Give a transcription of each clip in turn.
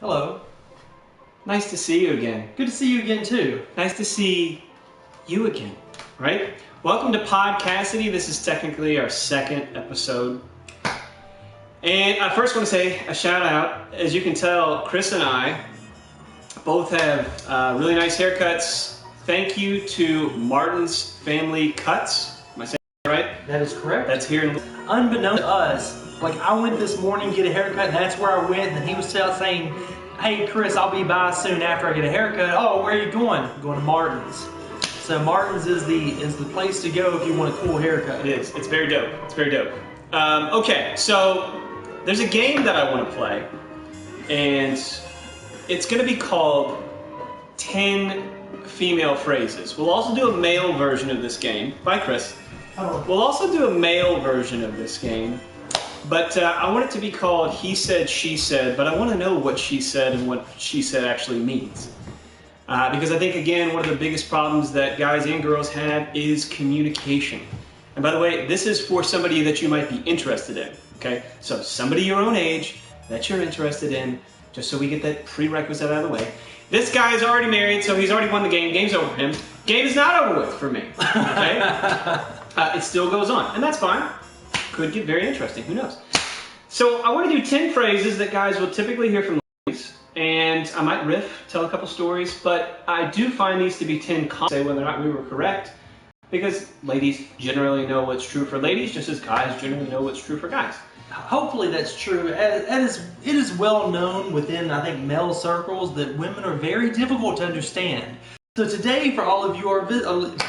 Hello. Nice to see you again. Good to see you again too. Nice to see you again, right? Welcome to Podcassady. This is technically our second episode. And I first want to say a shout out. As you can tell, Chris and I both have really nice haircuts. Thank you to Martin's Family Cuts. Am I saying that right? That is correct. That's here in... Unbeknownst to us, like I went this morning to get a haircut and that's where I went and he was saying, hey Chris, I'll be by soon after I get a haircut. Oh, where are you going? I'm going to Martin's. So Martin's is the place to go if you want a cool haircut. It is. It's very dope. It's very dope. Okay, so there's a game that I want to play, and it's going to be called 10 Female Phrases. We'll also do a male version of this game. Bye, Chris. Oh. We'll also do a male version of this game, but I want it to be called He Said, She Said, but I want to know what she said and what she said actually means. Because I think, again, one of the biggest problems that guys and girls have is communication. And by the way, this is for somebody that you might be interested in, okay? So somebody your own age that you're interested in, just so we get that prerequisite out of the way. This guy is already married, so he's already won the game. Game's over for him. Game is not over with for me, okay? It still goes on, and that's fine. Could get very interesting, who knows? So I want to do 10 phrases that guys will typically hear from ladies, and I might riff, tell a couple stories, but I do find these to be 10 say whether or not we were correct, because ladies generally know what's true for ladies, just as guys generally know what's true for guys. Hopefully that's true. It is well known within, I think, male circles that women are very difficult to understand. So today, for all of you, our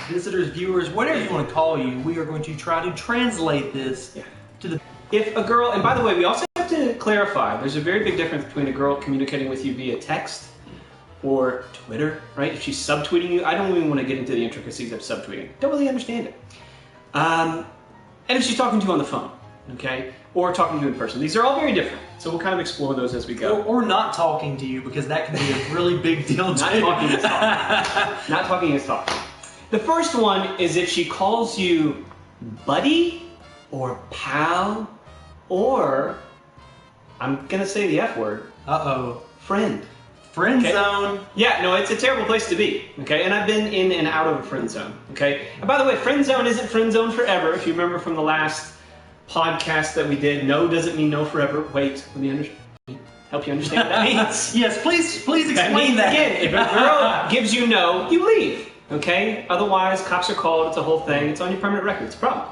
visitors, viewers, whatever you want to call you, we are going to try to translate this to the... If a girl, and by the way, we also have to clarify, there's a very big difference between a girl communicating with you via text or Twitter, right? If she's subtweeting you, I don't even want to get into the intricacies of subtweeting. Don't really understand it. And if she's talking to you on the phone, okay? Or talking to you in person. These are all very different. So we'll kind of explore those as we go. Or not talking to you, because that can be a really big deal too. Not talking is talking. Not talking is talking. The first one is if she calls you buddy or pal or, I'm going to say the F word. Uh-oh. Friend. Friend okay? zone. Yeah, no, it's a terrible place to be, okay? And I've been in and out of a friend zone, okay? And by the way, friend zone isn't friend zone forever. If you remember from the last podcast that we did, no doesn't mean no forever. Wait, let me help you understand what that means. Yes, please explain that. Again, if a girl gives you no, you leave, okay? Otherwise, cops are called, it's a whole thing, it's on your permanent record, it's a problem.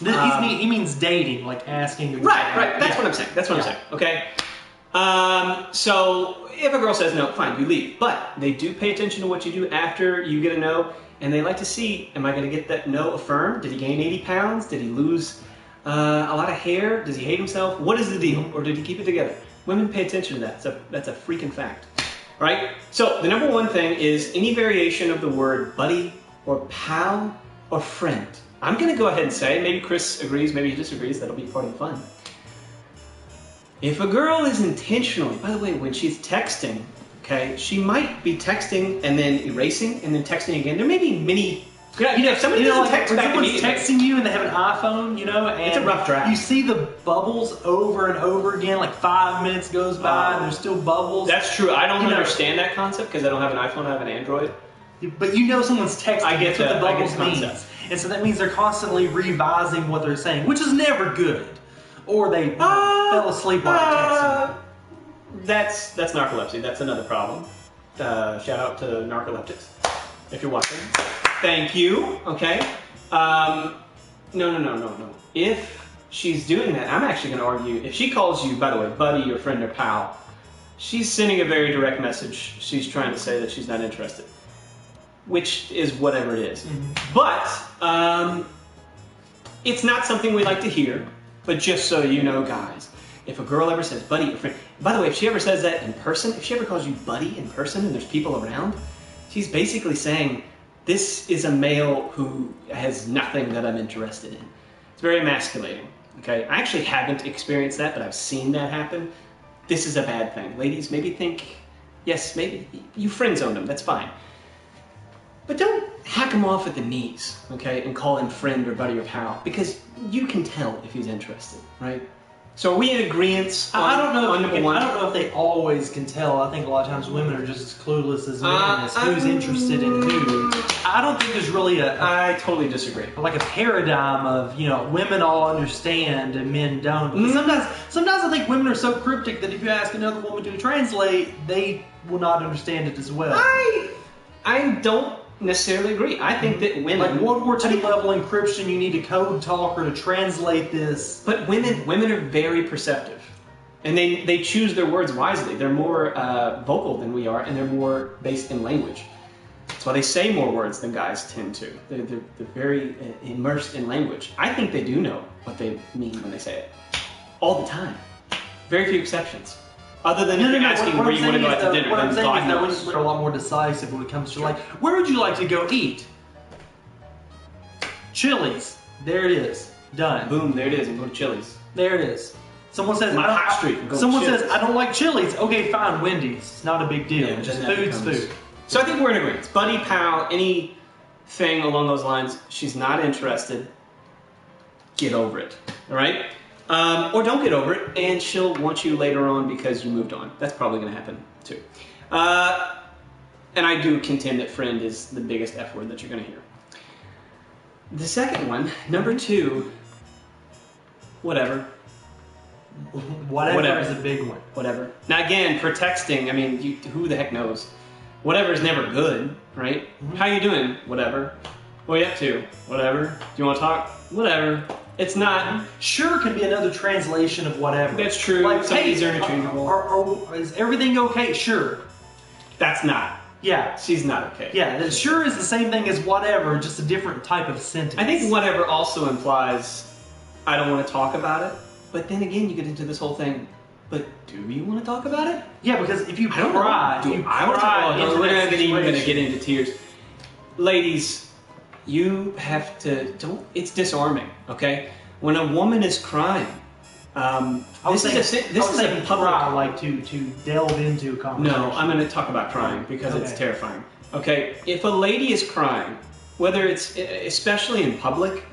He means dating, like asking. Right, that's what I'm saying, that's what I'm saying, okay? So, if a girl says no, fine, you leave. But they do pay attention to what you do after you get a no, and they like to see, am I going to get that no affirmed? Did he gain 80 pounds? Did he lose a lot of hair? Does he hate himself? What is the deal? Or did he keep it together? Women pay attention to that. That's a freaking fact. Right? So, the number one thing is any variation of the word buddy or pal or friend. I'm going to go ahead and say, maybe Chris agrees, maybe he disagrees, that'll be part of the fun. If a girl is intentionally, by the way, when she's texting, okay, she might be texting and then erasing and then texting again. There may be many, if somebody doesn't text back immediately, texting you and they have an iPhone, and it's a rough draft. You see the bubbles over and over again, like 5 minutes goes by and there's still bubbles. That's true. I don't understand that concept because I don't have an iPhone, I have an Android. But someone's texting. I get what the bubbles I get the means. And so that means they're constantly revising what they're saying, which is never good. Or they fell asleep while texting. That's narcolepsy. That's another problem. Shout out to narcoleptics if you're watching. Thank you. Okay. No. If she's doing that, I'm actually going to argue. If she calls you, by the way, buddy or friend or pal, she's sending a very direct message. She's trying to say that she's not interested, which is whatever it is. Mm-hmm. But it's not something we like to hear. But just so you know, guys, if a girl ever says buddy or friend, by the way, if she ever says that in person, if she ever calls you buddy in person and there's people around, she's basically saying, this is a male who has nothing that I'm interested in. It's very emasculating, okay? I actually haven't experienced that, but I've seen that happen. This is a bad thing. Ladies, maybe think, yes, maybe you friend zone them, that's fine. But don't hack him off at the knees, okay, and call him friend or buddy or pal, because you can tell if he's interested, right? So are we in agreement on, I don't know. on number one? I don't know if they always can tell. I think a lot of times women are just as clueless as men as who's interested in who. I don't think there's really I totally disagree. like a paradigm of women all understand and men don't. Because sometimes I think women are so cryptic that if you ask another woman to translate, they will not understand it as well. I don't necessarily agree. I think that women, like World War II level encryption, you need a code talker to translate this. But women are very perceptive, and they choose their words wisely. They're more vocal than we are, and they're more based in language. That's why they say more words than guys tend to. They're very immersed in language. I think they do know what they mean when they say it all the time. Very few exceptions. Other than if you're asking where you want to go out to dinner, then God knows. They're a lot more decisive when it comes to like, where would you like to go eat? Chili's. There it is. Done. Boom, there it is. And go to Chili's. There it is. Someone says, My hot street. Someone says, I don't like Chili's. Okay, fine, Wendy's. It's not a big deal. Yeah, just food's food. So I think we're in agreement. Buddy, pal, anything along those lines, she's not interested. Get over it. All right? Or don't get over it, and she'll want you later on because you moved on. That's probably going to happen, too. And I do contend that friend is the biggest F word that you're going to hear. The second one, number 2, whatever. Whatever is a big one. Whatever. Now, again, for texting, I mean, who the heck knows? Whatever is never good, right? How you doing? Whatever. What are you up to? Whatever. Do you want to talk? Whatever. It's not. Sure can be another translation of whatever. That's true. Like, some of these are interchangeable. Is everything okay? Sure. That's not. Yeah. She's not okay. Yeah, that sure is the same thing as whatever, just a different type of sentence. I think whatever also implies I don't want to talk about it. But then again, you get into this whole thing. But do you want to talk about it? Yeah, because if you I don't cry, know. I want to talk about it. We're not even going to get into tears. Ladies, you have to, it's disarming, okay? When a woman is crying, this is a public, cry, like to delve into a conversation. No, I'm going to talk about crying because it's terrifying. Okay, if a lady is crying, whether it's, especially in public,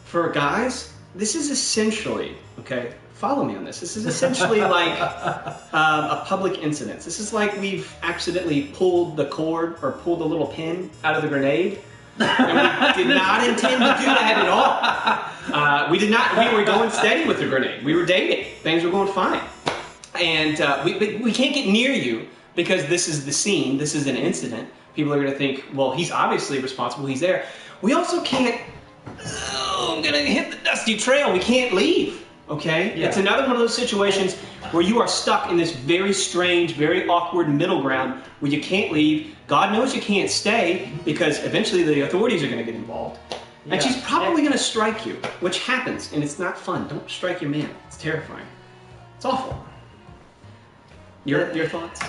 for guys, this is essentially, okay, follow me on this. This is essentially like a public incident. This is like we've accidentally pulled the cord or pulled a little pin out of the grenade. And we did not intend to do that at all. We did not. We were going steady with the grenade. We were dating. Things were going fine. And we can't get near you because this is the scene. This is an incident. People are going to think, well, he's obviously responsible. He's there. We also can't. Oh, I'm going to hit the dusty trail. We can't leave. Okay? Yeah. It's another one of those situations where you are stuck in this very strange, very awkward middle ground where you can't leave. God knows you can't stay because eventually the authorities are going to get involved. Yeah. And she's probably going to strike you, which happens, and it's not fun. Don't strike your man. It's terrifying. It's awful. Your thoughts?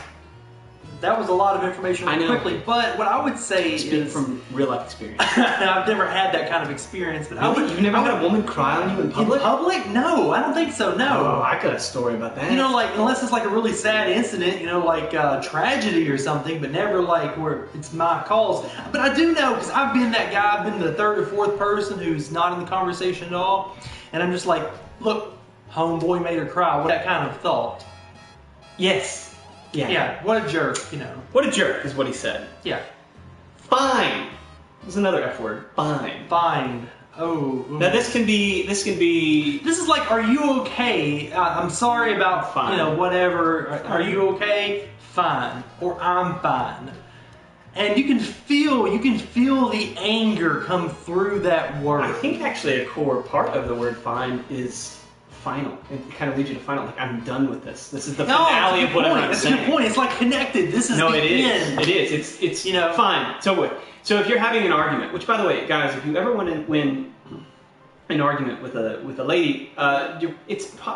That was a lot of information quickly, but what I would say is from real life experience. I've never had that kind of experience, but you've never had a woman cry on you in public? In public? No, I don't think so. No. Oh, I got a story about that. Like unless it's like a really sad incident, like tragedy or something, but never like where it's my cause. But I do know because I've been that guy. I've been the third or fourth person who's not in the conversation at all, and I'm just like, look, homeboy made her cry. What that kind of thought? Yes. Yeah, what a jerk, What a jerk is what he said. Yeah. Fine. There's another F word. Fine. Fine. Oh. Now this can be. This is like, are you okay? I'm sorry about, fine. Whatever. Are you okay? Fine. Or I'm fine. And you can feel the anger come through that word. I think actually a core part of the word fine is final. It kind of leads you to final. Like, I'm done with this. This is the finale of whatever I'm saying. That's a good point. It's like connected. This is the end. It is. It's fine. So if you're having an argument, which by the way, guys, if you ever want to win an argument with a lady,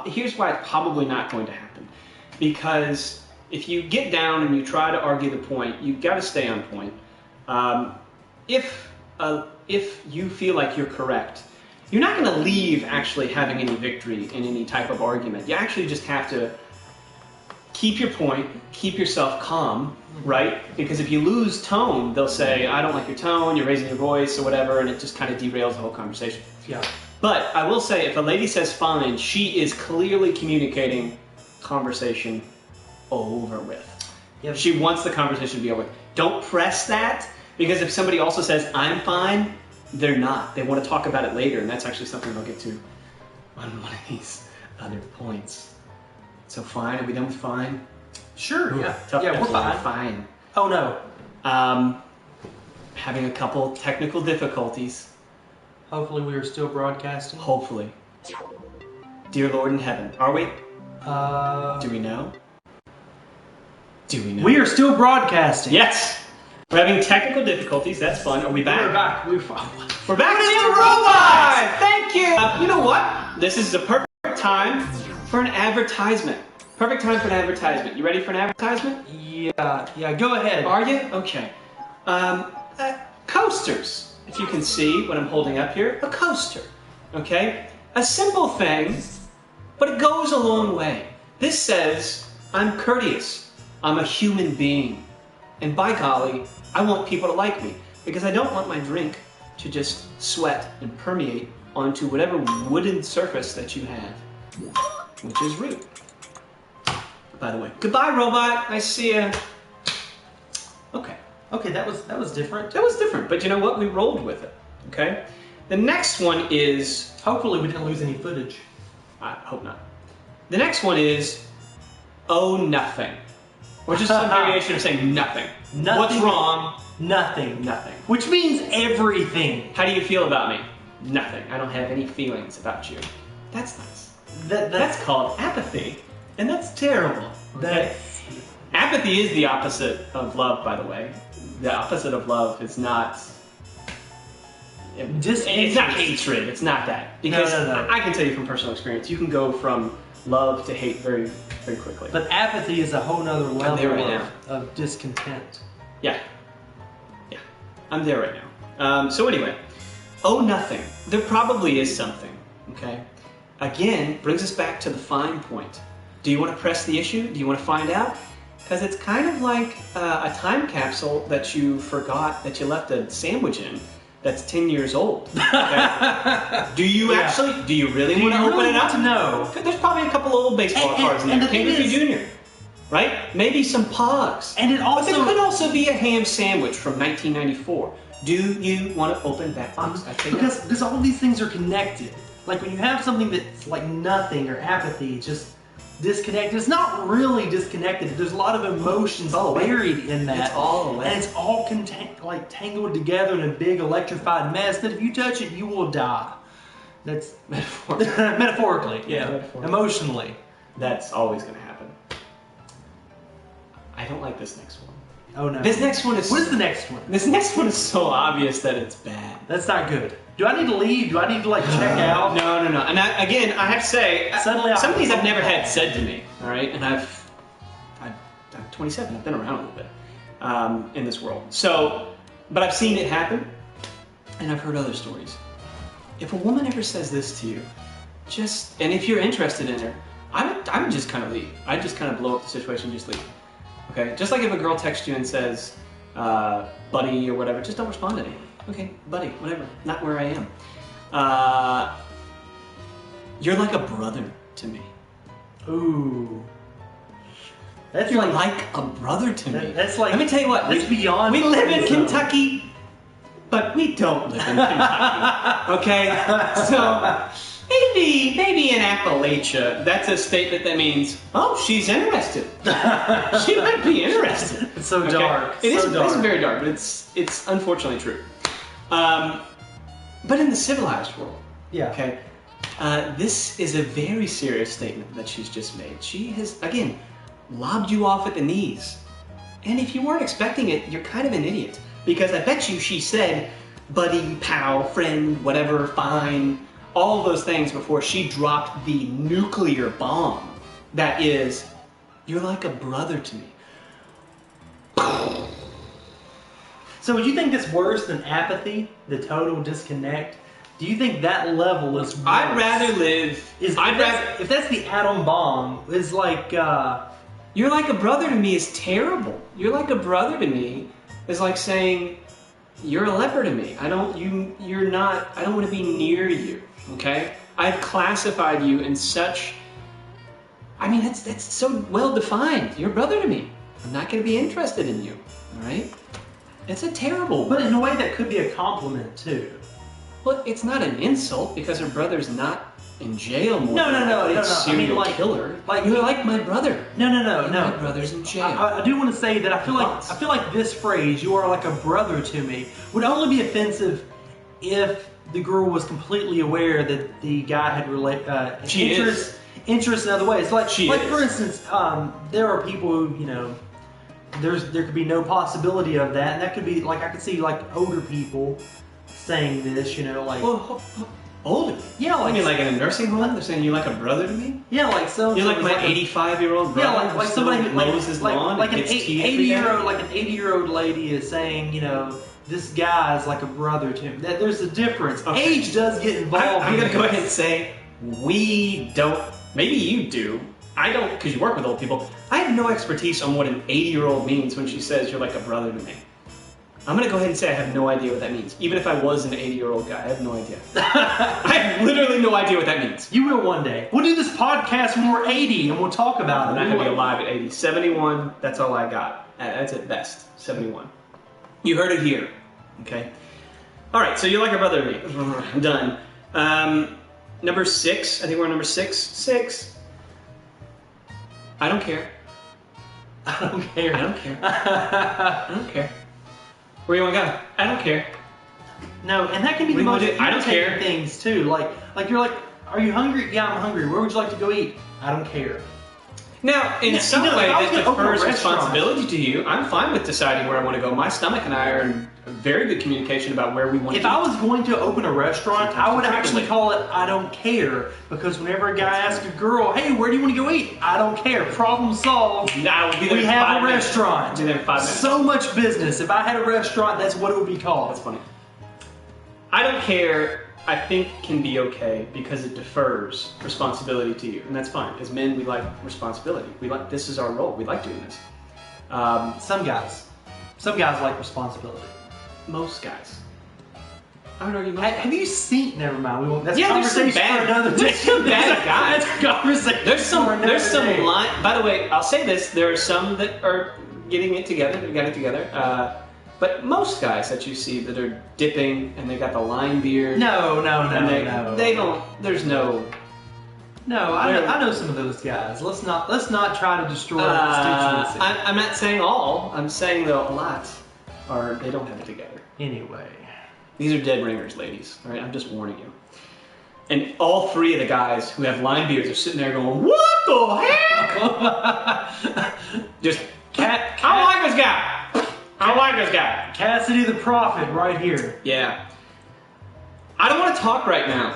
here's why it's probably not going to happen. Because if you get down and you try to argue the point, you've got to stay on point. If you feel like you're correct, you're not going to leave actually having any victory in any type of argument. You actually just have to keep your point, keep yourself calm, right? Because if you lose tone, they'll say, I don't like your tone, you're raising your voice or whatever, and it just kind of derails the whole conversation. Yeah. But I will say, if a lady says fine, she is clearly communicating conversation over with. Yep. She wants the conversation to be over with. Don't press that, because if somebody also says, I'm fine, they're not. They want to talk about it later, and that's actually something I'll get to on one of these other points. So fine, are we done with fine? Sure, Ooh, yeah. Tough Yeah, we're fine. Fine. Oh, no. Having a couple technical difficulties. Hopefully we are still broadcasting. Hopefully. Dear Lord in heaven, are we? Do we know? Do we know? We are still broadcasting. Yes! We're having technical difficulties, that's fun. Are we back? We're back. We're back, Mr. Robot! Thank you! You know what? This is a perfect time for an advertisement. Perfect time for an advertisement. You ready for an advertisement? Yeah, go ahead. Are you? Okay. Coasters. If you can see what I'm holding up here, a coaster. Okay? A simple thing, but it goes a long way. This says, I'm courteous. I'm a human being. And by golly, I want people to like me. Because I don't want my drink to just sweat and permeate onto whatever wooden surface that you have. Which is rude. By the way. Goodbye, robot. I see ya. Okay. Okay, that was different. That was different, but you know what? We rolled with it. Okay? The next one is... Hopefully we didn't lose any footage. I hope not. The next one is, oh, nothing. Or just some variation of saying nothing. Nothing. What's wrong? Nothing. Nothing. Which means everything. How do you feel about me? Nothing. I don't have any feelings about you. That's nice. That's called apathy, and that's terrible. Okay? Apathy is the opposite of love, by the way. The opposite of love is not... It's not hatred. It's not that. Because no. I can tell you from personal experience, you can go from love to hate very, very quickly. But apathy is a whole nother level there right now. of discontent. Yeah. Yeah. I'm there right now. So anyway, oh, nothing. There probably is something, okay? Again, brings us back to the fine point. Do you want to press the issue? Do you want to find out? Because it's kind of like a time capsule that you forgot that you left a sandwich in that's 10 years old. Okay? Do you really want to open it up? To know? There's probably a couple of old baseball cards in there. King Griffey Jr. Right? Maybe some Pogs. And it also... But there could also be a ham sandwich from 1994. Do you want to open that box? I think because all of these things are connected. Like when you have something that's like nothing or apathy, just disconnected. It's not really disconnected. There's a lot of emotions buried in that. It's all away. And it's all tangled together in a big electrified mess that if you touch it, you will die. That's metaphorically, yeah. Metaphorically. Emotionally. That's always going to happen. I don't like this next one. Oh no. This next one is... What is the next one? This next one is so obvious that it's bad. That's not good. Do I need to leave? Do I need to like check out? No. And again, I have to say, Suddenly some of these I've never had said to me, all right? And I'm 27. I've been around a little bit in this world. So, but I've seen it happen, and I've heard other stories. If a woman ever says this to you, and if you're interested in her, I would just kind of leave. I'd just kind of blow up the situation, just leave. Okay? Just like if a girl texts you and says, buddy or whatever, just don't respond to anything. Okay, buddy, whatever. Not where I am. You're like a brother to me. Ooh. You're like a brother to me. That's like... Let me tell you what. That's beyond... We live in Kentucky, but we don't live in Kentucky. Okay? So, maybe in Appalachia, that's a statement that means, oh, she's interested. She might be interested. It's so dark. It is dark. It's very dark, but it's unfortunately true. But in the civilized world, okay, this is a very serious statement that she's just made. She has, again, lobbed you off at the knees. And if you weren't expecting it, you're kind of an idiot. Because I bet you she said, buddy, pal, friend, whatever, fine, all of those things before she dropped the nuclear bomb. That is, you're like a brother to me. So would you think it's worse than apathy, the total disconnect? Do you think that level is worse? I'd rather live... If that's the atom bomb, it's like... You're like a brother to me is terrible. You're like a brother to me is like saying, you're a leper to me. I don't want to be near you. Okay? I've classified you in such... I mean, that's so well defined. You're a brother to me. I'm not going to be interested in you. All right? It's a terrible... But in a way that could be a compliment, too. Well, it's not an insult because her brother's not in jail more. No. Serial killer. Like you're like my brother. No. My brother's in jail. I do want to say that I feel like this phrase, "you are like a brother to me," would only be offensive if the girl was completely aware that the guy had interest in other ways. Like for instance, there are people who there could be no possibility of that, and that could be like I could see like older people saying this, like. Well, older? Yeah, like. I mean, like in a nursing home, they're saying you're like a brother to me. Yeah, like so. You're like my 85-year-old brother. Yeah, like somebody who mows his lawn. Like an 80-year-old lady is saying, this guy's like a brother to him. There's a difference. Okay. Age does get involved. I'm gonna go ahead and say we don't. Maybe you do. I don't, because you work with old people. I have no expertise on what an 80-year-old means when she says you're like a brother to me. I'm going to go ahead and say I have no idea what that means. Even if I was an 80-year-old guy, I have no idea. I have literally no idea what that means. You will one day. We'll do this podcast when we're 80 and we'll talk about it. I'm not going to be alive at 80. 71, that's all I got. That's at best. 71. You heard it here. Okay? All right, so you're like a brother to me. I'm done. Number 6. I think we're on number 6. 6. I don't care. I don't care. I don't care. I don't care. Where you want to go? I don't care. No, and that can be the most I don't care things too. Like you're like, are you hungry? Yeah, I'm hungry. Where would you like to go eat? I don't care. Now, in some way, that defers responsibility to you. I'm fine with deciding where I want to go. My stomach and I are in very good communication about where we want to go. If I was going to open a restaurant, I would actually call it I don't care. Because whenever a guy asks a girl, hey, where do you want to go eat? I don't care. Problem solved. We have a restaurant. Be there in 5 minutes. So much business. If I had a restaurant, that's what it would be called. That's funny. I don't care, I think, can be okay because it defers responsibility to you. And that's fine. As men, we like responsibility. This is our role. We like doing this. Some guys like responsibility. Most guys. I would argue most Have you seen? Never mind. That's conversation for another day. There's some bad guys. That's a conversation. There's some line. By the way, I'll say this: there are some that are getting it together. They got it together. But most guys that you see that are dipping and they got the line beard. No. They don't. There's no. No, I know some of those guys. Let's not try to destroy the constituency. I'm not saying all. I'm saying though a lot they don't have it together. Anyway. These are dead ringers, ladies. All right, I'm just warning you. And all 3 of the guys who have line beards are sitting there going, "What the heck?" Just I like this guy. I like this guy. Cassidy the Prophet, right here. Yeah. I don't want to talk right now.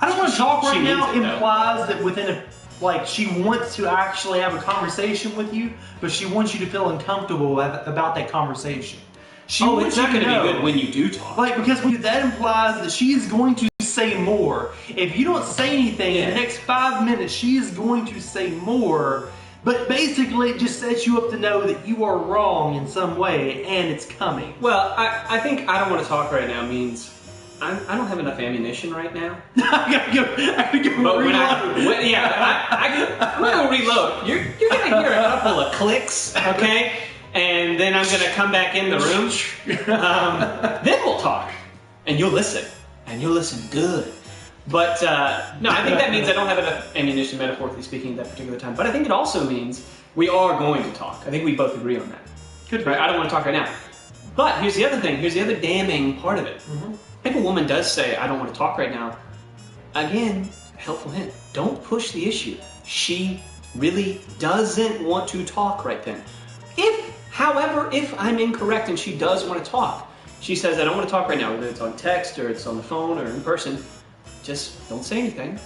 I don't want to talk right now implies that she wants to actually have a conversation with you, but she wants you to feel uncomfortable about that conversation. It's not going to be good when you do talk. Because that implies that she is going to say more. If you don't say anything in the next 5 minutes, she is going to say more. But basically, it just sets you up to know that you are wrong in some way, and it's coming. Well, I think I don't want to talk right now means I don't have enough ammunition right now. I gotta go reload. I'm gonna reload. You're gonna hear a couple of clicks, okay? And then I'm gonna come back in the room. Then we'll talk, and you'll listen, good. But no, I think that means I don't have enough ammunition, metaphorically speaking, at that particular time. But I think it also means we are going to talk. I think we both agree on that. Good. Right? I don't want to talk right now. But here's the other thing. Here's the other damning part of it. Mm-hmm. If a woman does say, I don't want to talk right now, again, helpful hint, don't push the issue. She really doesn't want to talk right then. However, if I'm incorrect and she does want to talk, she says, I don't want to talk right now, whether it's on text or it's on the phone or in person, just don't say anything.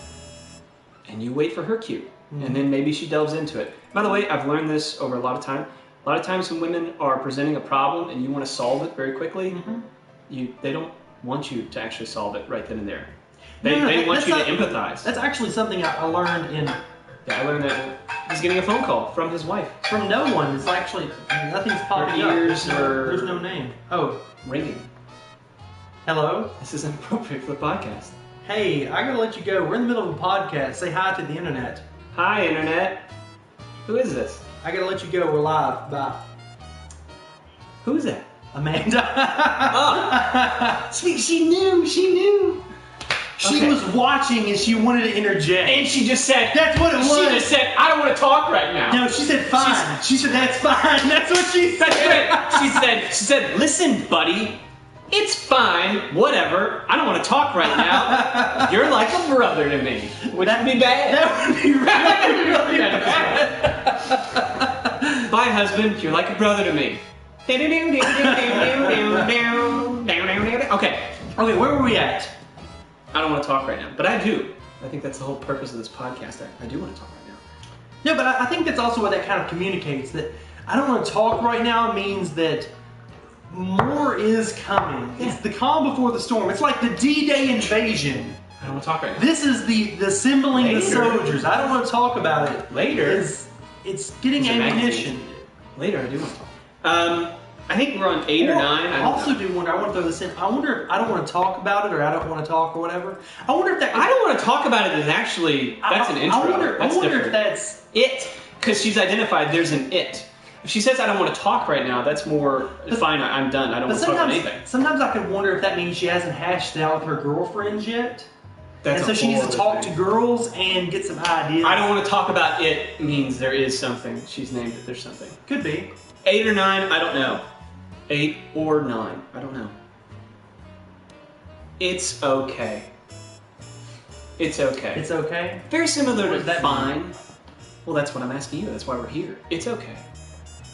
And you wait for her cue. Mm-hmm. And then maybe she delves into it. By the way, I've learned this over a lot of time. A lot of times when women are presenting a problem and you want to solve it very quickly, they don't want you to actually solve it right then and there. They want you to empathize. That's actually something I learned in... Yeah, I learned that he's getting a phone call from his wife. From no one. It's actually... Nothing's popping up. Ears or... There's no name. Oh. Ringing. Hello? This is inappropriate for the podcast. Hey, I gotta let you go. We're in the middle of a podcast. Say hi to the internet. Hi, Internet. Who is this? I gotta let you go. We're live. Bye. Who's that? Amanda. Oh. She knew. She Okay. was watching and she wanted to interject. And she just said, That's what it was. She just said, I don't want to talk right now. No, she said fine. She said that's fine. That's what she said. That's right. She said, listen, buddy, it's fine, whatever. I don't want to talk right now. You're like a brother to me. Would that be bad? That would be really bad. Bye, husband. You're like a brother to me. Okay. Okay, where were we at? I don't want to talk right now, but I do. I think that's the whole purpose of this podcast. I do want to talk right now. No, but I think that's also what that kind of communicates. That I don't want to talk right now means that more is coming. Yeah. It's the calm before the storm. It's like the D-Day invasion. I don't want to talk right now. This is the assembling the Later. soldiers. I don't want to talk about it. Later. It's getting It's a ammunition. magazine. Later, I do want to talk. I think we're on 8 or 9. I also do wonder. I want to throw this in. I wonder if I don't want to talk about it, or I don't want to talk, or whatever. I wonder if that. I don't want to talk about it is actually, that's an intro. I wonder different. if that's it, because she's identified there's an it. If she says I don't want to talk right now, that's more fine. I'm done. I don't want to talk about anything. Sometimes I can wonder if that means she hasn't hashed it out with her girlfriends yet. That's and so a she needs to horrible talk thing. to girls and get some ideas. I don't want to talk about it means there is something. She's named it. There's something. Could be. 8 or 9, I don't know. 8 or 9, I don't know. It's okay. It's okay. It's okay. Very similar What to does that fine. Well, that's what I'm asking you. That's why we're here. It's okay.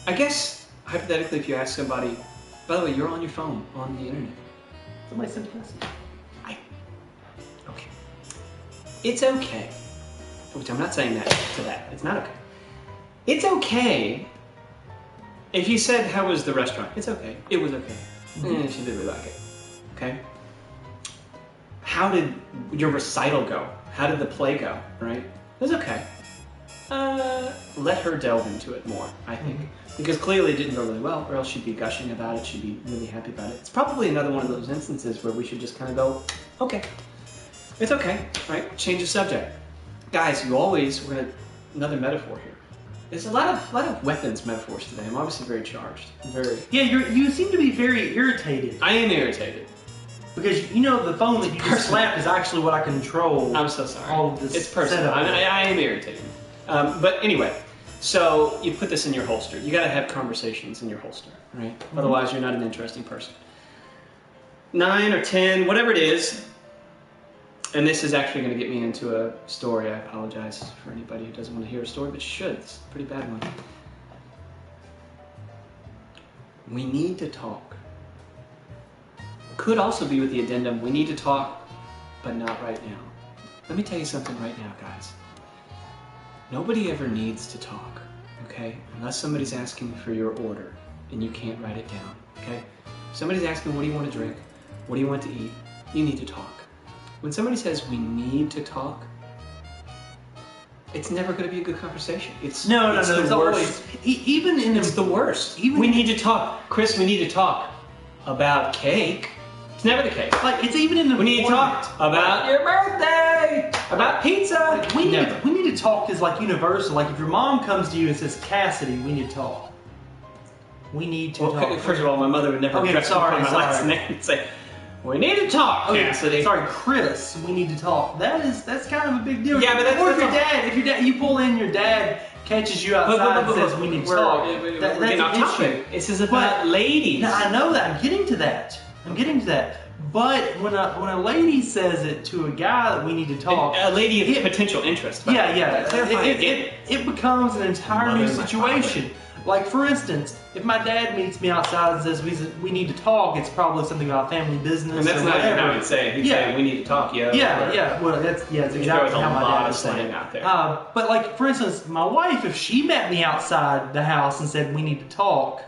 I guess, hypothetically, if you ask somebody, by the way, you're on your phone, on the internet. Somebody sent a message. Okay. It's okay. Which I'm not saying that to that. It's not okay. It's okay. If you said, how was the restaurant? It's okay. It was okay. She did really like it. Okay? How did your recital go? How did the play go? Right? It was okay. Let her delve into it more, I think. Because clearly it didn't go really well, or else she'd be gushing about it, she'd be really happy about it. It's probably another one of those instances where we should just kind of go, okay. It's okay, right? Change the subject. Guys, another metaphor here. There's a lot of weapons metaphors today. I'm obviously very charged. Yeah, you seem to be very irritated. I am irritated. Because you know the phone that you just slapped is actually what I control. I'm so sorry. All of this It's personal. setup. I am irritated. But anyway, so you put this in your holster. You got to have conversations in your holster, right? Otherwise, you're not an interesting person. 9 or 10, whatever it is. And this is actually going to get me into a story. I apologize for anybody who doesn't want to hear a story, but you should. It's a pretty bad one. We need to talk. Could also be with the addendum, we need to talk, but not right now. Let me tell you something right now, guys. Nobody ever needs to talk, okay? Unless somebody's asking for your order and you can't write it down, okay? Somebody's asking, what do you want to drink? What do you want to eat? You need to talk. When somebody says we need to talk, it's never going to be a good conversation. It's No. the It's worst. always even in It's the worst. Even we in- need to talk, Chris. We need to talk about cake. It's never the case. like it's even in the We need to talk about your birthday, about pizza. We Never. need to talk is like universal. Like if your mom comes to you and says, Cassidy, we need to talk. We need to Well, talk. first of all, my mother would never Okay, address me sorry, by my last sorry. name and say, "We need to talk, Okay, Cassidy." sorry, Chris, we need to talk. That's kind of a big deal. Yeah, but that's- or if that's your dad, you pull in, your dad catches you outside and says we need to talk. We're That's getting off an topic. issue. This is about ladies. Now, I know that. I'm getting to that. But when a lady says it to a guy that we need to talk, A lady of it- potential interest. by the way. yeah, Clarify again. it becomes an entire Mother new of my situation. Like for instance, if my dad meets me outside and says we need to talk, it's probably something about family business. And that's or not whatever. how he'd say it. He'd Yeah. say, "We need to talk, yo." Yeah. Well, that's There exactly was a how my lot dad of would say slang it. out there. But like for instance, my wife, if she met me outside the house and said we need to talk,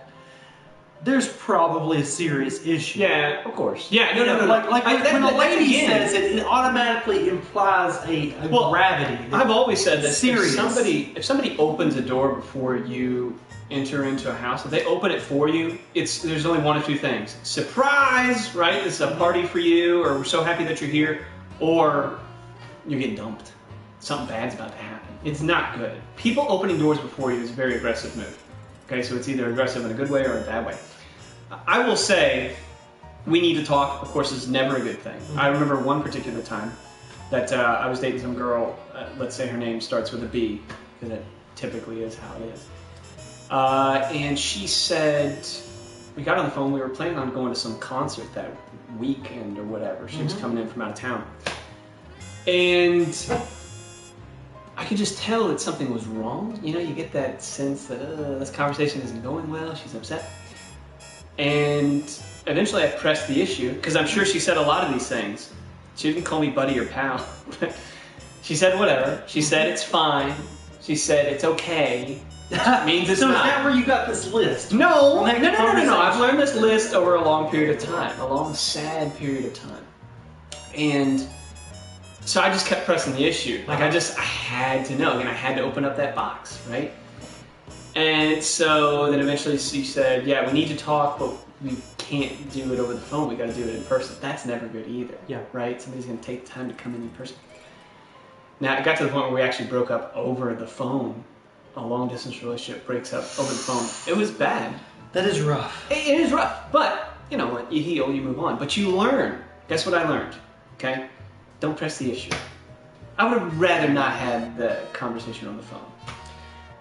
there's probably a serious issue. Yeah, of course. Yeah, no. Like when a lady again, says it automatically implies a gravity. I've always said that serious. if somebody opens a door before you enter into a house, if they open it for you, there's only one of two things. Surprise, right? It's a party for you, or we're so happy that you're here, or you're getting dumped. Something bad's about to happen. It's not good. People opening doors before you is a very aggressive move. Okay, so it's either aggressive in a good way or a bad way. I will say, we need to talk, of course, is never a good thing. I remember one particular time that I was dating some girl, let's say her name starts with a B, because that typically is how it is. And she said, we got on the phone, we were planning on going to some concert that weekend or whatever. She was coming in from out of town. And I could just tell that something was wrong. You know, you get that sense that this conversation isn't going well, she's upset. And eventually I pressed the issue, because I'm sure she said a lot of these things. She didn't call me buddy or pal. She said whatever. She said it's fine. She said it's okay. Which means it's so not. is that where you got this list? No. I've learned this list over a long period of time. A long, sad period of time. And so I just kept pressing the issue. Like I had to know. And I had to open up that box, right? And so then eventually she said, yeah, we need to talk, but we can't do it over the phone. We got to do it in person. That's never good either. Yeah. Right? Somebody's going to take time to come in person. Now, it got to the point where we actually broke up over the phone. A long-distance relationship breaks up over the phone. It was bad. That is rough. It is rough. But, you know what? You heal, you move on. But you learn. Guess what I learned? Okay? Don't press the issue. I would have rather not had the conversation on the phone.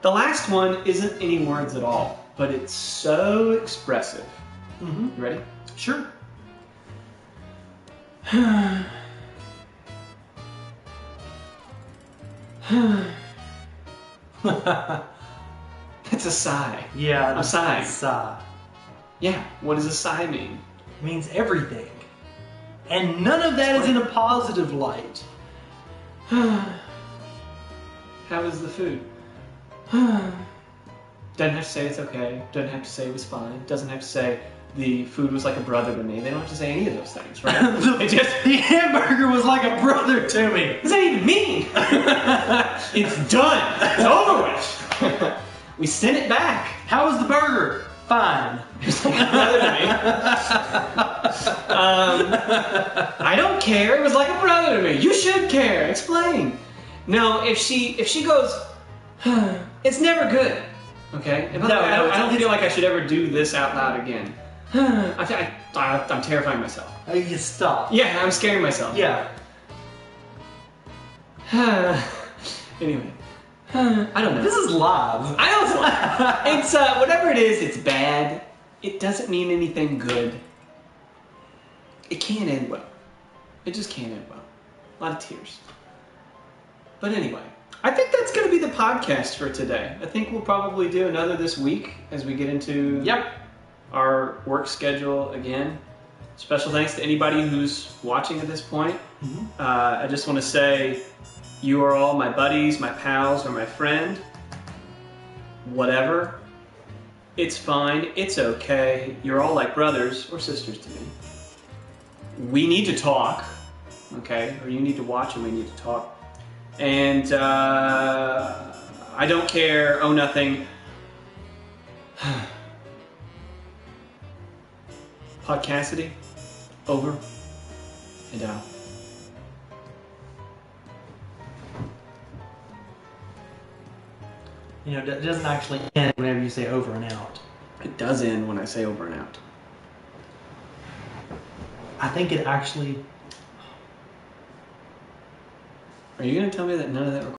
The last one isn't any words at all, but it's so expressive. You ready? Sure. It's a sigh. Yeah, a sigh. Sigh. Yeah, what does a sigh mean? It means everything. And none of that is in a positive light. How is the food? Doesn't have to say it's okay. Doesn't have to say it was fine. Doesn't have to say the food was like a brother to me. They don't have to say any of those things, right? The hamburger was like a brother to me. What does that even mean? It's done. It's over with. We sent it back. How was the burger? Fine. It's like a brother to me. I don't care. It was like a brother to me. You should care. Explain. No, if she goes, it's never good. Okay? And I don't feel like I should ever do this out loud again. I'm terrifying myself. You stop. Yeah, I'm scaring myself. Yeah. Anyway. I don't know. This is live. I know it's live. It's, whatever it is, it's bad. It doesn't mean anything good. It can't end well. It just can't end well. A lot of tears. But anyway, I think that's going to be the podcast for today. I think we'll probably do another this week as we get into our work schedule again. Special thanks to anybody who's watching at this point. I just want to say you are all my buddies, my pals, or my friend. Whatever. It's fine. It's okay. You're all like brothers or sisters to me. We need to talk. Okay? Or you need to watch and we need to talk. And I don't care. Oh, nothing. Podcassady. Over and out. You know, it doesn't actually end whenever you say over and out. It does end when I say over and out. I think it actually... Are you going to tell me that none of that